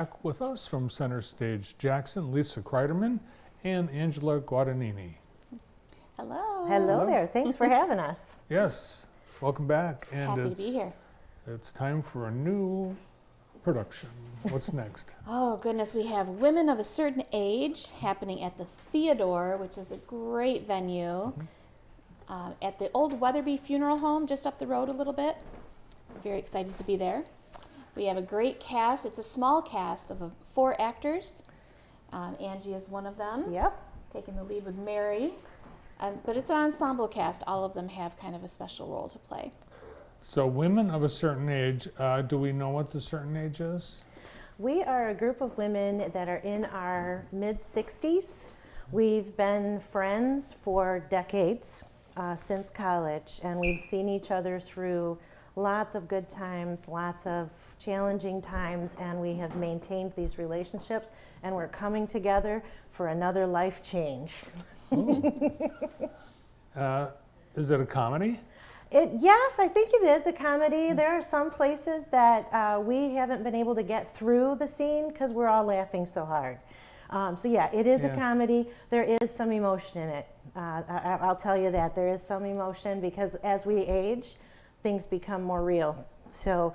Back with us from Center Stage Jackson, Lisa Kreiderman and Angela Guadagnini. Hello. Hello there. Thanks for having us. Yes, welcome back. And Happy to be here. It's time for a new production. What's next? Oh, goodness. We have Women of a Certain Age happening at the Theodore, which is a great venue, at the old Weatherby Funeral Home, just up the road a little bit. Very excited to be there. We have a great cast. It's a small cast of 4 actors. Angie is one of them. Yep. Taking the lead with Mary. But it's an ensemble cast. All of them have kind of a special role to play. So, women of a certain age, do we know what the certain age is? We are a group of women that are in our mid-60s. We've been friends for decades, since college, and we've seen each other through lots of good times, lots of challenging times, and we have maintained these relationships, and we're coming together for another life change. Is it a comedy? Yes, I think it is a comedy. There are some places that we haven't been able to get through the scene because we're all laughing so hard. So yeah, it is a comedy. There is some emotion in it. I'll tell you that. There is some emotion because as we age, things become more real. So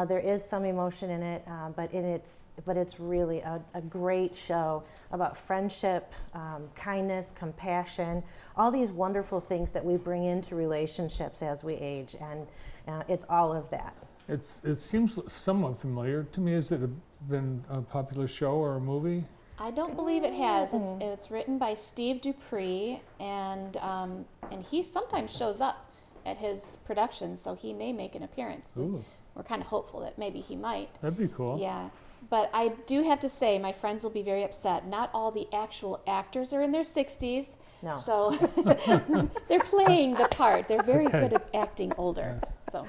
there is some emotion in it, but it's really a great show about friendship, kindness, compassion, all these wonderful things that we bring into relationships as we age, and it's all of that. It seems somewhat familiar to me. Has it been a popular show or a movie? I don't believe it has. It's written by Steve Dupree, and he sometimes shows up at his productions, so he may make an appearance. Ooh. We're kind of hopeful that maybe he might. That'd be cool. Yeah, but I do have to say, my friends will be very upset. Not all the actual actors are in their 60s, No. so they're playing the part. They're very good at acting older. Yes. So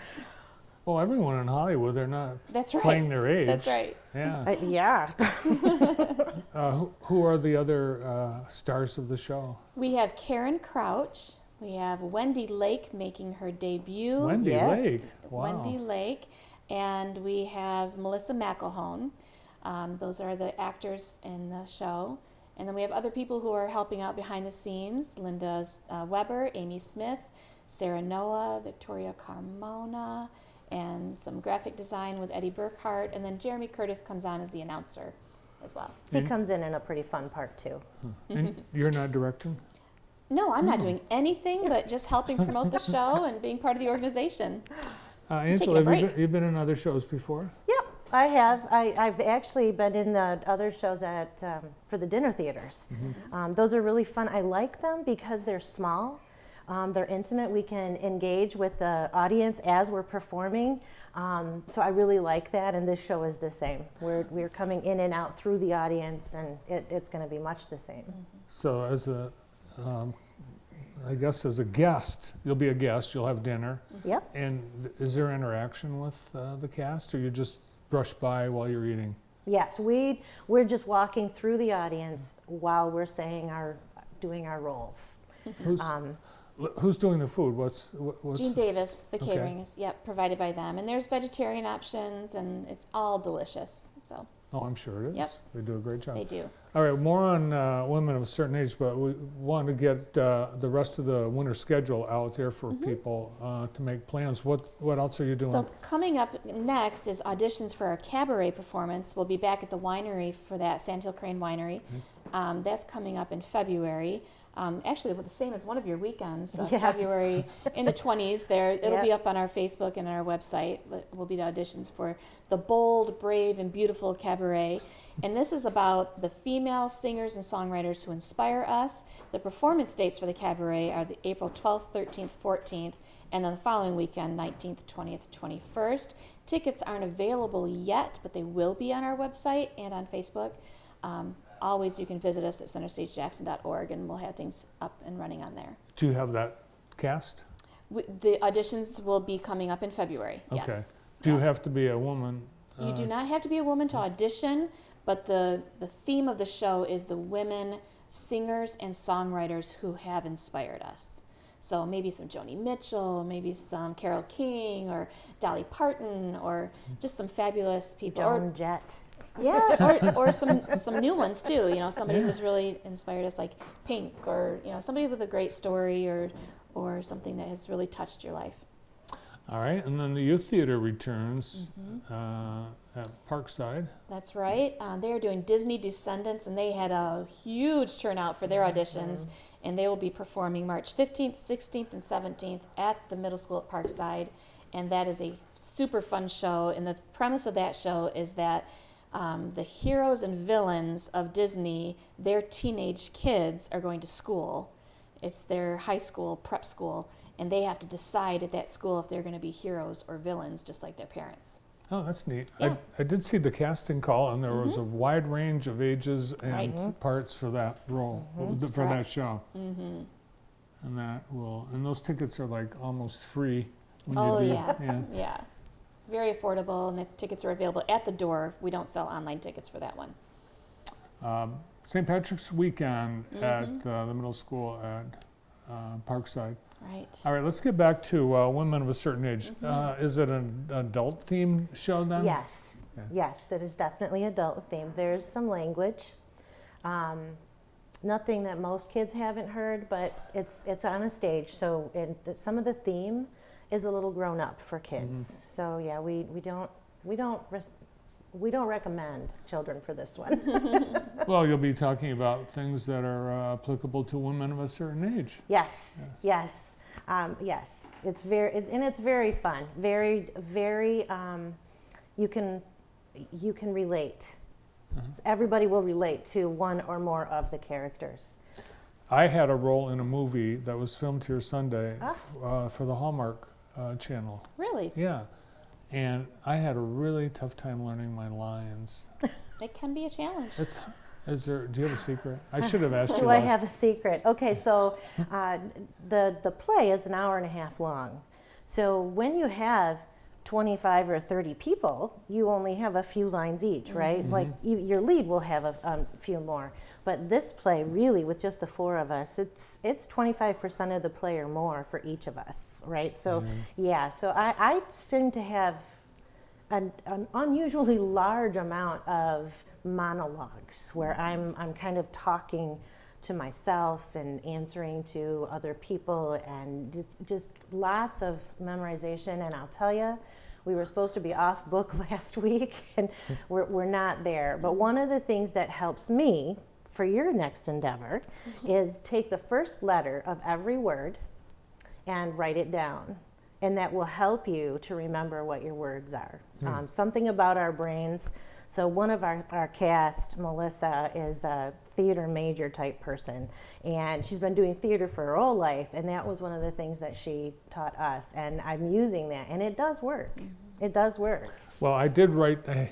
Well, everyone in Hollywood, they're not that's right. playing their age. That's right. Yeah. Yeah. Who are the other stars of the show? We have Karen Crouch. We have Wendy Lake making her debut. Wendy Yes. Lake. Wow. Wendy Lake. And we have Melissa McElhone. Those are the actors in the show. And then we have other people who are helping out behind the scenes. Linda Weber, Amy Smith, Sarah Noah, Victoria Carmona, and some graphic design with Eddie Burkhart. And then Jeremy Curtis comes on as the announcer as well. He comes in a pretty fun part too. And you're not directing? No, I'm not doing anything but just helping promote the show and being part of the organization. Angela, taking a have you been in other shows before? Yep, I have. I've actually been in the other shows for the dinner theaters. Those are really fun. I like them because they're small. They're intimate. We can engage with the audience as we're performing. So I really like that, and this show is the same. We're coming in and out through the audience, and it's going to be much the same. So I guess as a guest, you'll be a guest, you'll have dinner. Yep. And is there interaction with the cast, or you just brush by while you're eating? Yes, we're just walking through the audience while we're doing our roles. Who's doing the food? What's Gene Davis, the Okay. catering is provided by them, and there's vegetarian options, and it's all delicious. So Oh, I'm sure it is. Yep. They do a great job. they do. All right, more on women of a certain age, but we want to get the rest of the winter schedule out there for people to make plans. What else are you doing? So coming up next is auditions for our cabaret performance. We'll be back at the winery for that, Sandhill Crane Winery. That's coming up in February. Actually, the same as one of your weekends, February in the 20s there. It'll be up on our Facebook and our website. Will be the auditions for the bold, brave, and beautiful cabaret. And this is about the female singers and songwriters who inspire us. The performance dates for the cabaret are the April 12th, 13th, 14th, and then the following weekend, 19th, 20th, 21st. Tickets aren't available yet, but they will be on our website and on Facebook. Always you can visit us at centerstagejackson.org, and we'll have things up and running on there. Do you have that cast? The auditions will be coming up in February, Okay. yes. Do you have to be a woman? You do not have to be a woman to audition, but the theme of the show is the women singers and songwriters who have inspired us. So maybe some Joni Mitchell, maybe some Carole King or Dolly Parton, or just some fabulous people. Joan Jett. Yeah, or some new ones too. You know, somebody who's really inspired us, like Pink, or you know, somebody with a great story, or something that has really touched your life. All right, and then the youth theater returns at Parkside. That's right. They are doing Disney Descendants, and they had a huge turnout for their auditions. And they will be performing March 15th, 16th, and 17th at the middle school at Parkside. And that is a super fun show. And the premise of that show is that the heroes and villains of Disney, their teenage kids, are going to school. It's their high school, prep school, and they have to decide at that school if they're going to be heroes or villains, just like their parents. Oh, that's neat. Yeah. I did see the casting call, and there was a wide range of ages and Right. parts for that role, That's for that correct. show. And those tickets are like almost free. When Oh, you do, yeah. Yeah. Very affordable, and the tickets are available at the door. We don't sell online tickets for that one. St. Patrick's weekend at the middle school at Parkside. Right. All right, let's get back to women of a certain age. Is it an adult themed show then? Yes, Okay. yes, that is definitely adult themed. There's some language. Nothing that most kids haven't heard, but it's on a stage, so some of the theme is a little grown up for kids. So yeah, we don't recommend children for this one. Well, you'll be talking about things that are applicable to women of a certain age. Yes. Yes. It's very fun. Very, very. You can relate. Everybody will relate to one or more of the characters. I had a role in a movie that was filmed here Sunday for the Hallmark channel. Really? Yeah, and I had a really tough time learning my lines. It can be a challenge. Do you have a secret? I should have asked you. Do I have a secret? Okay, so the play is an hour and a half long. So when you have 25 or 30 people, you only have a few lines each, right? Like your lead will have a few more. But this play, really, with just the four of us, it's 25% of the play or more for each of us, right? So so I seem to have an unusually large amount of monologues where I'm kind of talking to myself and answering to other people, and just lots of memorization. And I'll tell you, we were supposed to be off book last week, and we're not there. But one of the things that helps me for your next endeavor is take the first letter of every word and write it down. And that will help you to remember what your words are. Something about our brains. So one of our cast, Melissa, is a theater major type person, and she's been doing theater for her whole life, and that was one of the things that she taught us, and I'm using that, and it does work. It does work. Well, I did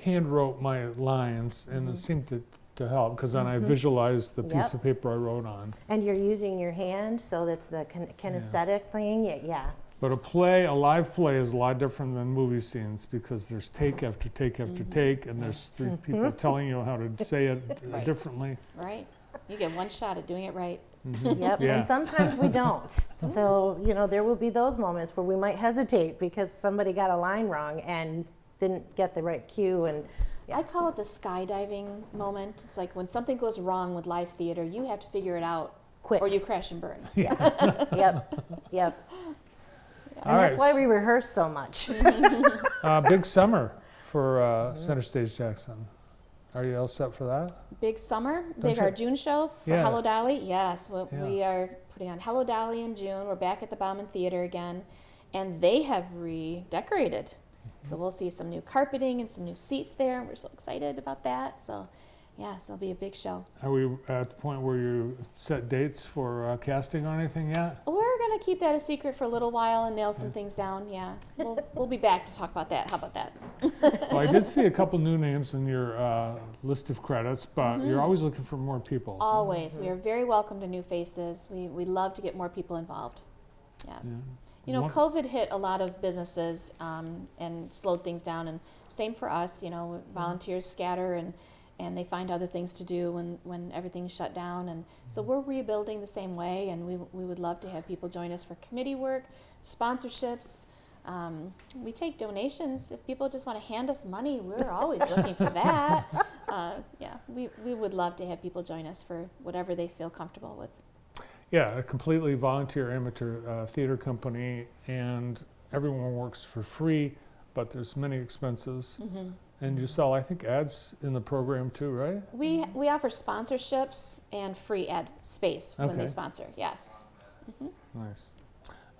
hand wrote my lines, and it seemed to help, because then I visualized the piece of paper I wrote on. And you're using your hand, so that's the kinesthetic thing. Yeah. But a live play is a lot different than movie scenes, because there's take after take after take, and there's three people telling you how to say it differently. Right. You get one shot at doing it right. Yep. Yeah. And sometimes we don't. So, there will be those moments where we might hesitate because somebody got a line wrong and didn't get the right cue. And I call it the skydiving moment. It's like when something goes wrong with live theater, you have to figure it out quick. or you crash and burn. Yep. All And right. that's why we rehearse so much. Big summer for Center Stage Jackson. Are you all set for that? Big summer, Don't our you- June show for Yeah. Hello Dolly. Yes, Yeah. we are putting on Hello Dolly in June. We're back at the Bauman Theater again, and they have redecorated. So we'll see some new carpeting and some new seats there. We're so excited about that. So, yes, it'll be a big show. Are we at the point where you set dates for casting or anything yet? We're gonna keep that a secret for a little while and nail some things down. Yeah, we'll be back to talk about that. How about that? Well, I did see a couple new names in your list of credits, but you're always looking for more people. Always, we are very welcome to new faces. We love to get more people involved. Yeah. Yeah. COVID hit a lot of businesses and slowed things down, and same for us. Volunteers scatter and they find other things to do when everything's shut down. And so we're rebuilding the same way, and we would love to have people join us for committee work, sponsorships, We take donations. If people just want to hand us money, we're always looking for that. Yeah, we would love to have people join us for whatever they feel comfortable with. Yeah, a completely volunteer amateur theater company, and everyone works for free, but there's many expenses. And you sell, I think, ads in the program too, right? We offer sponsorships and free ad space when they Okay. sponsor. Yes. Nice.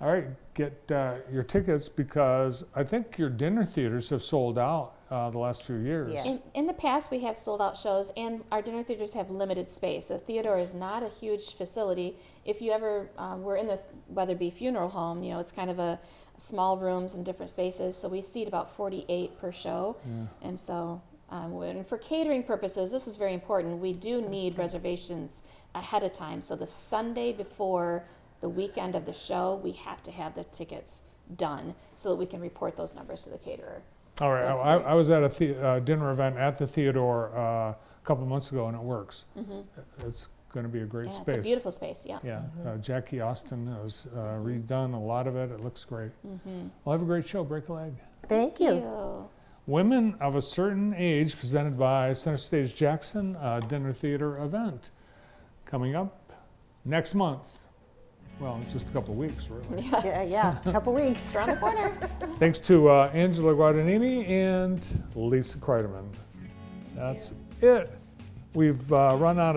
All right, get your tickets, because I think your dinner theaters have sold out the last few years. Yeah. In the past, we have sold out shows, and our dinner theaters have limited space. The Theodore is not a huge facility. If you ever were in the Weatherby Funeral Home, you know, it's kind of a small rooms and different spaces. So we seat about 48 per show. And so and for catering purposes, this is very important. We do need reservations ahead of time. So the Sunday before the weekend of the show, we have to have the tickets done so that we can report those numbers to the caterer. All right, That's I was at a dinner event at the Theodore a couple months ago, and it works. It's going to be a great Yeah, space. it's a beautiful space, yeah. Yeah, Jackie Austin has redone a lot of it. It looks great. Well, have a great show. Break a leg. Thank you. Women of a Certain Age, presented by Center Stage Jackson, dinner theater event coming up next month. Well, it's just a couple of weeks, really. Yeah, a couple weeks. It's around the corner. Thanks to Angela Guadagnini and Lisa Kreidemann. That's it. We've run out of